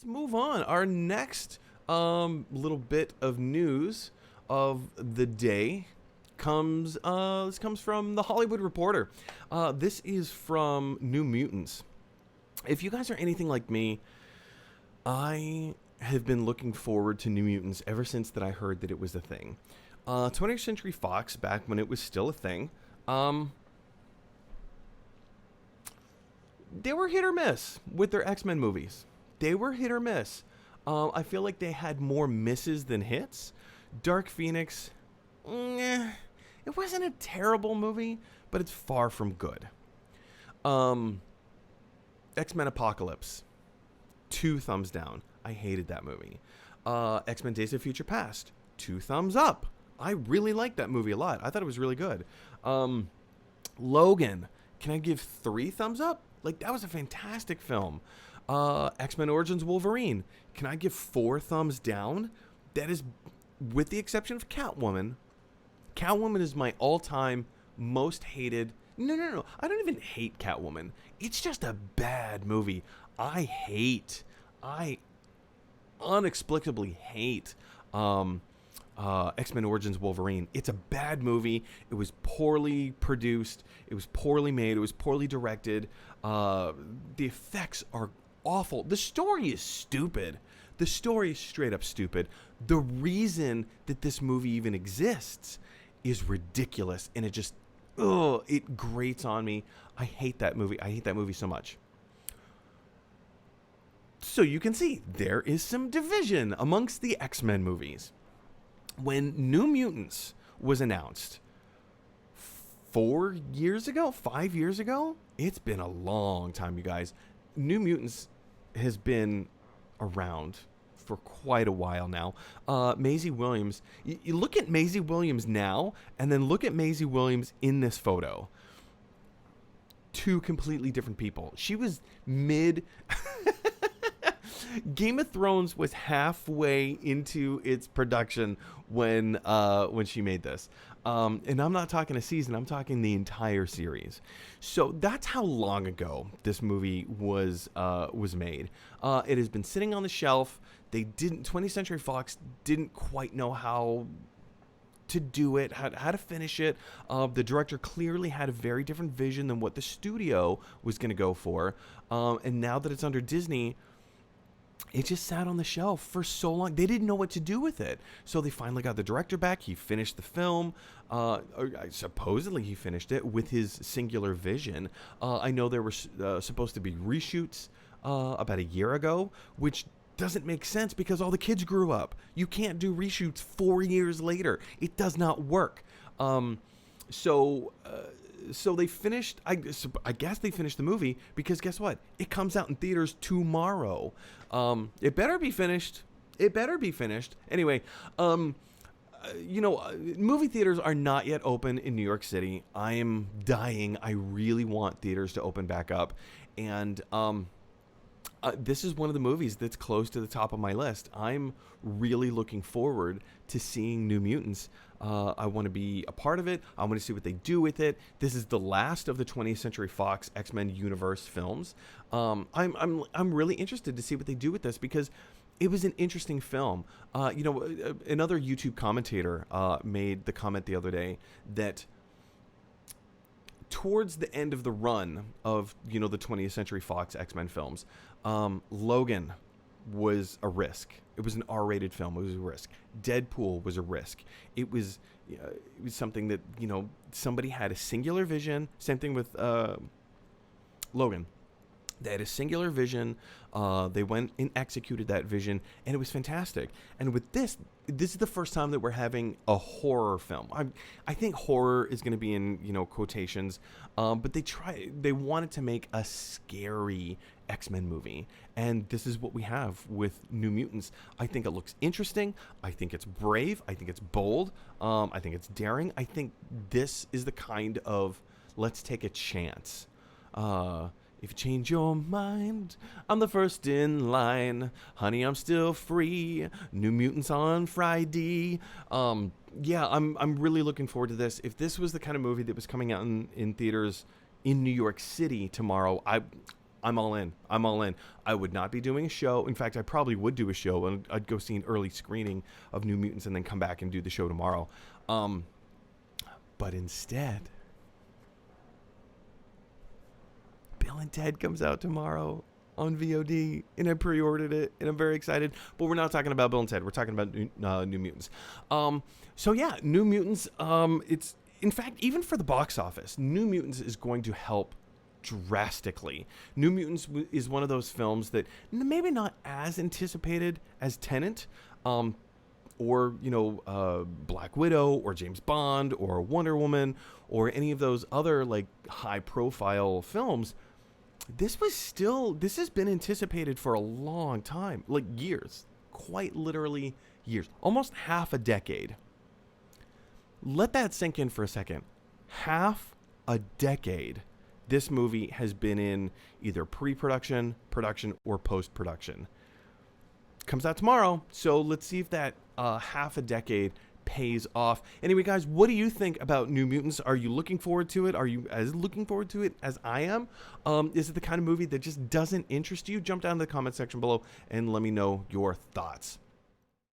let's move on. Our next little bit of news of the day comes from the Hollywood Reporter. This is from New Mutants. If you guys are anything like me, I have been looking forward to New Mutants ever since that I heard that it was a thing. 20th Century Fox, back when it was still a thing, they were hit or miss with their X-Men movies. They were hit or miss. I feel like they had more misses than hits. Dark Phoenix, it wasn't a terrible movie, but it's far from good. X-Men Apocalypse, 2 thumbs down. I hated that movie. X-Men Days of Future Past, 2 thumbs up. I really liked that movie a lot. I thought it was really good. Logan, can I give 3 thumbs up? Like, that was a fantastic film. X-Men Origins Wolverine, can I give 4 thumbs down? That is, with the exception of Catwoman. Catwoman is my all-time most hated. No. I don't even hate Catwoman. It's just a bad movie. I inexplicably hate X-Men Origins Wolverine. It's a bad movie. It was poorly produced. It was poorly made. It was poorly directed. The effects are awful. The story is stupid. The story is straight up stupid. The reason that this movie even exists is ridiculous, and it just, it grates on me. I hate that movie. I hate that movie so much. So you can see there is some division amongst the X-Men movies. When New Mutants was announced 4 years ago, 5 years ago, it's been a long time, you guys. New Mutants has been around for quite a while now. Maisie Williams, you look at Maisie Williams now, and then look at Maisie Williams in this photo. 2 completely different people. She was mid... Game of Thrones was halfway into its production when she made this. And I'm not talking a season, I'm talking the entire series. So that's how long ago this movie was made. It has been sitting on the shelf. 20th Century Fox didn't quite know how to do it, how to finish it. The director clearly had a very different vision than what the studio was going to go for. And now that it's under Disney, it just sat on the shelf for so long. They didn't know what to do with it. So they finally got the director back. He finished the film. Supposedly he finished it with his singular vision. I know there were supposed to be reshoots about a year ago, which doesn't make sense because all the kids grew up. You can't do reshoots 4 years later. It does not work. So they finished, I guess they finished the movie because guess what? It comes out in theaters tomorrow. It better be finished. It better be finished. Anyway, movie theaters are not yet open in New York City. I am dying. I really want theaters to open back up. And this is one of the movies that's close to the top of my list. I'm really looking forward to seeing New Mutants. I want to be a part of it. I want to see what they do with it. This is the last of the 20th Century Fox X-Men universe films. I'm really interested to see what they do with this because it was an interesting film. Another YouTube commentator made the comment the other day that towards the end of the run of the 20th Century Fox X-Men films, Logan was a risk. It was an R-rated film. It was a risk. Deadpool was a risk. It was something that somebody had a singular vision. Same thing with Logan. They had a singular vision. They went and executed that vision, and it was fantastic. And with this is the first time that we're having a horror film. I think horror is going to be in quotations, but they wanted to make a scary X-Men movie, and this is what we have with New Mutants. I think it looks interesting. I think it's brave. I think it's bold. I think it's daring. I think this is the kind of let's take a chance. If you change your mind, I'm the first in line. Honey, I'm still free. New Mutants on Friday. I'm really looking forward to this. If this was the kind of movie that was coming out in theaters in New York City tomorrow, I'm all in. I'm all in. I would not be doing a show. In fact, I probably would do a show, and I'd go see an early screening of New Mutants and then come back and do the show tomorrow. But instead, Bill and Ted comes out tomorrow on VOD, and I pre-ordered it, and I'm very excited. But we're not talking about Bill and Ted. We're talking about New Mutants. So yeah, New Mutants. It's, in fact, even for the box office, New Mutants is going to help drastically. New Mutants is one of those films that maybe not as anticipated as Tenet, or Black Widow, or James Bond, or Wonder Woman, or any of those other like high-profile films. This has been anticipated for a long time, like years, quite literally years, almost half a decade. Let that sink in for a second. Half a decade. This movie has been in either pre-production, production, or post-production. Comes out tomorrow, so let's see if that half a decade pays off. Anyway, guys, what do you think about New Mutants? Are you looking forward to it? Are you as looking forward to it as I am? Is it the kind of movie that just doesn't interest you? Jump down to the comment section below and let me know your thoughts.